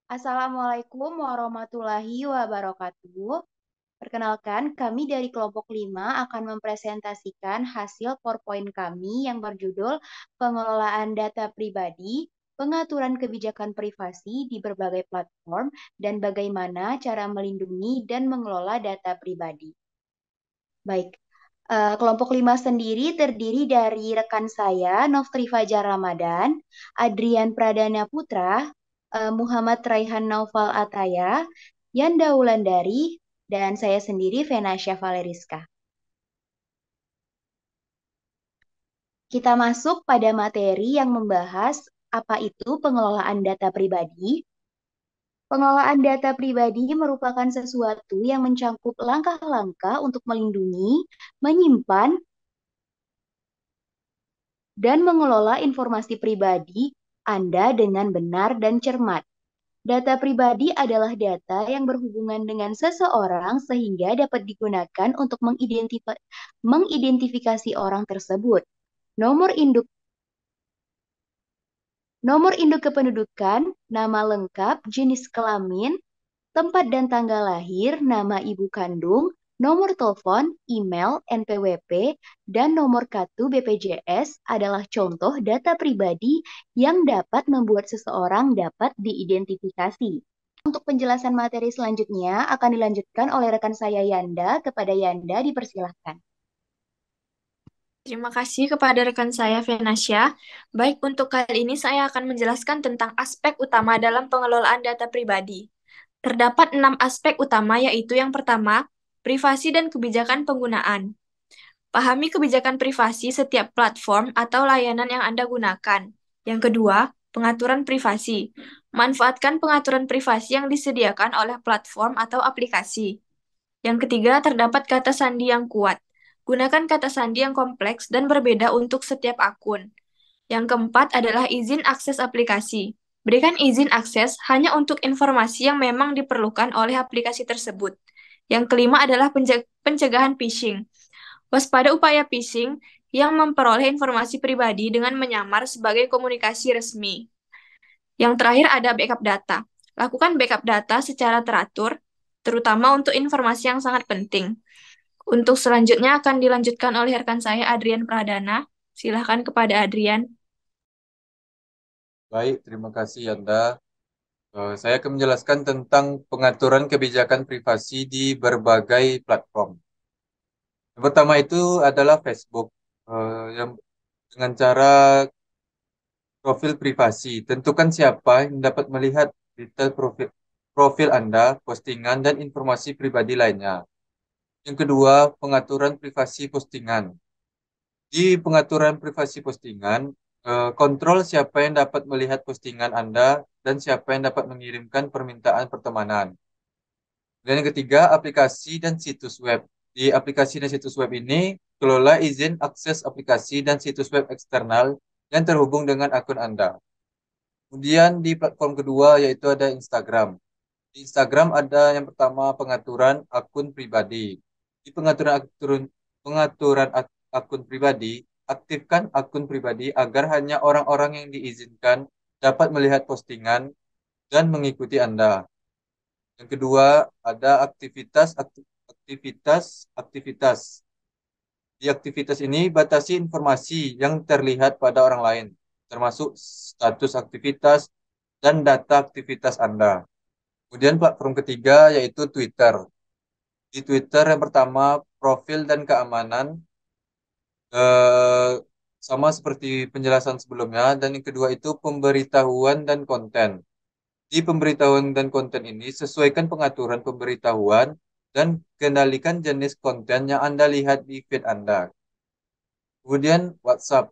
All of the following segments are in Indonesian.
Assalamualaikum warahmatullahi wabarakatuh. Perkenalkan, kami dari kelompok 5 akan mempresentasikan hasil PowerPoint kami yang berjudul Pengelolaan Data Pribadi, Pengaturan Kebijakan Privasi di Berbagai Platform, dan Bagaimana Cara Melindungi dan Mengelola Data Pribadi. Baik, kelompok 5 sendiri terdiri dari rekan saya, Noftri Fajar Ramadan, Adrian Pradana Putra, Muhammad Raihan Naufal Ataya, Yanda Wulandari, dan saya sendiri, Venasya Valeriska. Kita masuk pada materi yang membahas apa itu pengelolaan data pribadi. Pengelolaan data pribadi merupakan sesuatu yang mencakup langkah-langkah untuk melindungi, menyimpan, dan mengelola informasi pribadi Anda dengan benar dan cermat. Data pribadi adalah data yang berhubungan dengan seseorang sehingga dapat digunakan untuk mengidentifikasi orang tersebut. Nomor induk Nomor induk kependudukan, nama lengkap, jenis kelamin, tempat dan tanggal lahir, nama ibu kandung, nomor telepon, email, NPWP, dan nomor kartu BPJS adalah contoh data pribadi yang dapat membuat seseorang dapat diidentifikasi. Untuk penjelasan materi selanjutnya akan dilanjutkan oleh rekan saya Yanda. Kepada Yanda dipersilahkan. Terima kasih kepada rekan saya, Venasya. Baik, untuk kali ini saya akan menjelaskan tentang aspek utama dalam pengelolaan data pribadi. Terdapat 6 aspek utama, yaitu yang pertama, privasi dan kebijakan penggunaan. Pahami kebijakan privasi setiap platform atau layanan yang Anda gunakan. Yang kedua, pengaturan privasi. Manfaatkan pengaturan privasi yang disediakan oleh platform atau aplikasi. Yang ketiga, terdapat kata sandi yang kuat. Gunakan kata sandi yang kompleks dan berbeda untuk setiap akun. Yang keempat adalah izin akses aplikasi. Berikan izin akses hanya untuk informasi yang memang diperlukan oleh aplikasi tersebut. Yang kelima adalah pencegahan phishing. Waspada upaya phishing yang memperoleh informasi pribadi dengan menyamar sebagai komunikasi resmi. Yang terakhir ada backup data. Lakukan backup data secara teratur, terutama untuk informasi yang sangat penting. Untuk selanjutnya akan dilanjutkan oleh rekan saya Adrian Pradana. Silahkan kepada Adrian. Baik, terima kasih Yanda. Saya akan menjelaskan tentang pengaturan kebijakan privasi di berbagai platform. Yang pertama itu adalah Facebook, yang dengan cara profil privasi. Tentukan siapa yang dapat melihat detail profil Anda, postingan, dan informasi pribadi lainnya. Yang kedua, pengaturan privasi postingan. Di pengaturan privasi postingan, kontrol siapa yang dapat melihat postingan Anda dan siapa yang dapat mengirimkan permintaan pertemanan. Dan yang ketiga, aplikasi dan situs web. Di aplikasi dan situs web ini, kelola izin akses aplikasi dan situs web eksternal yang terhubung dengan akun Anda. Kemudian di platform kedua yaitu ada Instagram. Di Instagram ada yang pertama pengaturan akun pribadi. Di pengaturan akun pribadi, aktifkan akun pribadi agar hanya orang-orang yang diizinkan dapat melihat postingan dan mengikuti Anda. Yang kedua, ada aktivitas. Di aktivitas ini batasi informasi yang terlihat pada orang lain, termasuk status aktivitas dan data aktivitas Anda. Kemudian platform ketiga yaitu Twitter. Di Twitter yang pertama profil dan keamanan, eh, sama seperti penjelasan sebelumnya, dan yang kedua itu pemberitahuan dan konten. Di pemberitahuan dan konten ini, sesuaikan pengaturan pemberitahuan dan kendalikan jenis konten yang Anda lihat di feed Anda. Kemudian WhatsApp.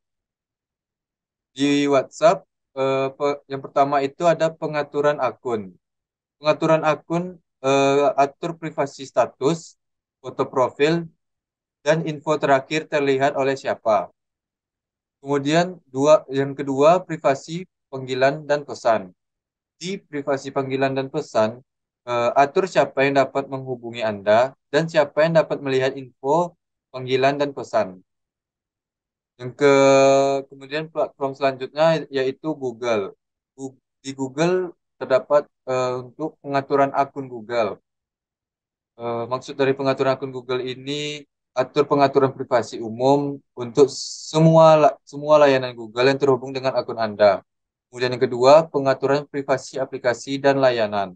Di WhatsApp, yang pertama itu ada pengaturan akun. Pengaturan akun, atur privasi status, foto profil, dan info terakhir terlihat oleh siapa. Kemudian yang kedua, privasi panggilan dan pesan. Di privasi panggilan dan pesan, atur siapa yang dapat menghubungi Anda dan siapa yang dapat melihat info panggilan dan pesan. Kemudian platform selanjutnya yaitu Google. Di Google terdapat untuk pengaturan akun Google. Maksud dari pengaturan akun Google ini atur pengaturan privasi umum untuk semua layanan Google yang terhubung dengan akun Anda. Kemudian yang kedua, pengaturan privasi aplikasi dan layanan.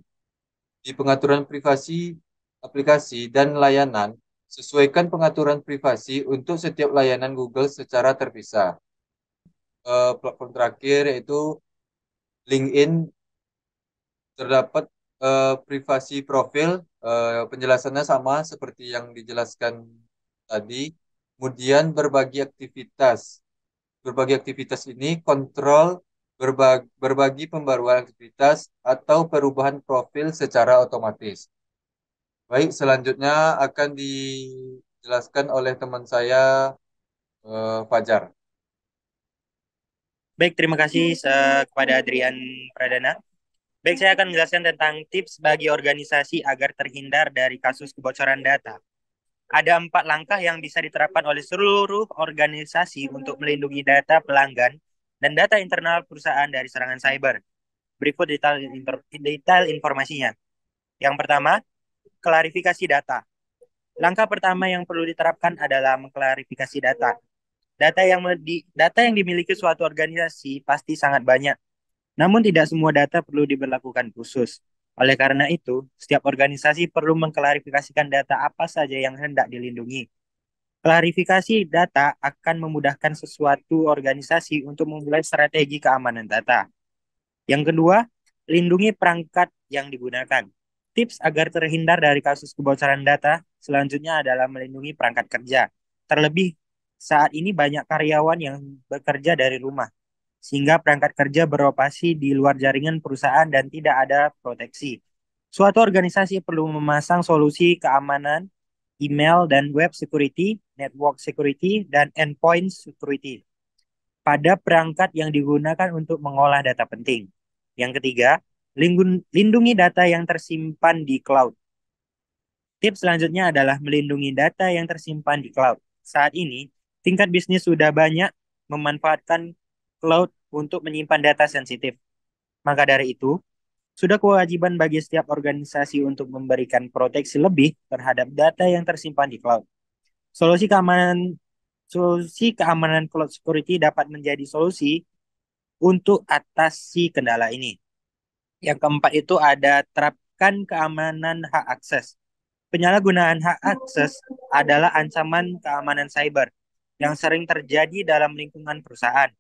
Di pengaturan privasi aplikasi dan layanan, sesuaikan pengaturan privasi untuk setiap layanan Google secara terpisah. Platform terakhir yaitu LinkedIn, terdapat privasi profil, penjelasannya sama seperti yang dijelaskan tadi. Kemudian berbagi aktivitas. Berbagi aktivitas ini kontrol berbagi pembaruan aktivitas atau perubahan profil secara otomatis. Baik, selanjutnya akan dijelaskan oleh teman saya, Fajar. Baik, terima kasih kepada Adrian Pradana. Baik, saya akan menjelaskan tentang tips bagi organisasi agar terhindar dari kasus kebocoran data. Ada 4 langkah yang bisa diterapkan oleh seluruh organisasi untuk melindungi data pelanggan dan data internal perusahaan dari serangan cyber. Berikut detail informasinya. Yang pertama, klarifikasi data. Langkah pertama yang perlu diterapkan adalah mengklarifikasi data. Data yang dimiliki suatu organisasi pasti sangat banyak. Namun tidak semua data perlu diberlakukan khusus. Oleh karena itu, setiap organisasi perlu mengklarifikasikan data apa saja yang hendak dilindungi. Klarifikasi data akan memudahkan sesuatu organisasi untuk memulai strategi keamanan data. Yang kedua, lindungi perangkat yang digunakan. Tips agar terhindar dari kasus kebocoran data selanjutnya adalah melindungi perangkat kerja. Terlebih saat ini banyak karyawan yang bekerja dari rumah, sehingga perangkat kerja beroperasi di luar jaringan perusahaan dan tidak ada proteksi. Suatu organisasi perlu memasang solusi keamanan email dan web security, network security, dan endpoint security pada perangkat yang digunakan untuk mengolah data penting. Yang ketiga, lindungi data yang tersimpan di cloud. Tips selanjutnya adalah melindungi data yang tersimpan di cloud. Saat ini, tingkat bisnis sudah banyak memanfaatkan cloud untuk menyimpan data sensitif. Maka dari itu, sudah kewajiban bagi setiap organisasi untuk memberikan proteksi lebih terhadap data yang tersimpan di cloud. Solusi keamanan Solusi keamanan cloud security dapat menjadi solusi untuk atasi kendala ini. Yang keempat itu ada terapkan keamanan hak akses. Penyalahgunaan hak akses adalah ancaman keamanan cyber yang sering terjadi dalam lingkungan perusahaan.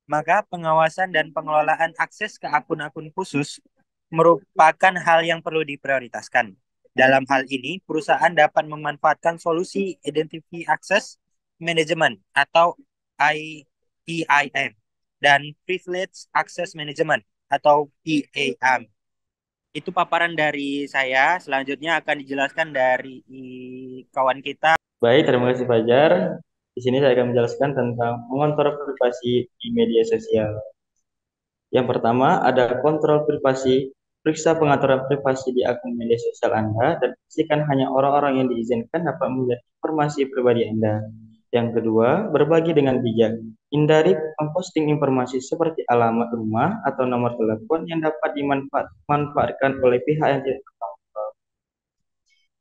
Maka pengawasan dan pengelolaan akses ke akun-akun khusus merupakan hal yang perlu diprioritaskan. Dalam hal ini, perusahaan dapat memanfaatkan solusi Identity Access Management atau EIM dan Privilege Access Management atau PAM. Itu paparan dari saya. Selanjutnya akan dijelaskan dari kawan kita. Baik, terima kasih Fajar. Di sini saya akan menjelaskan tentang mengontrol privasi di media sosial. Yang pertama ada kontrol privasi. Periksa pengaturan privasi di akun media sosial Anda dan pastikan hanya orang-orang yang diizinkan dapat melihat informasi pribadi Anda. Yang kedua, berbagi dengan bijak. Hindari memposting informasi seperti alamat rumah atau nomor telepon yang dapat dimanfaatkan oleh pihak yang tidak bertanggung jawab.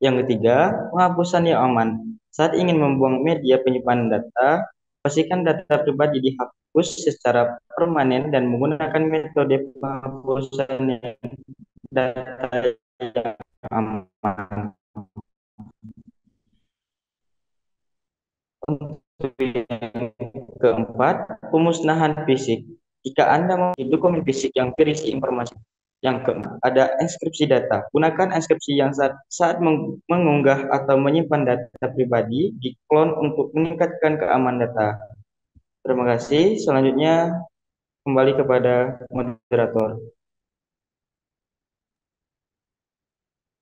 Yang ketiga, penghapusan yang aman. Saat ingin membuang media penyimpanan data, pastikan data pribadi dihapus secara permanen dan menggunakan metode penghapusan yang data yang aman. Untuk yang keempat, pemusnahan fisik. Jika Anda memiliki dokumen fisik yang berisi informasi. Yang keempat, ada enkripsi data. Gunakan enkripsi yang saat mengunggah atau menyimpan data pribadi di clone untuk meningkatkan keamanan data. Terima kasih. Selanjutnya kembali kepada moderator.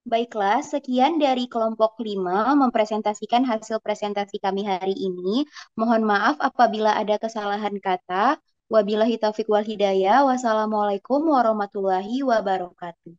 Baiklah, sekian dari kelompok 5 mempresentasikan hasil presentasi kami hari ini. Mohon maaf apabila ada kesalahan kata. Wabillahi taufiq wal hidayah. Wassalamualaikum warahmatullahi wabarakatuh.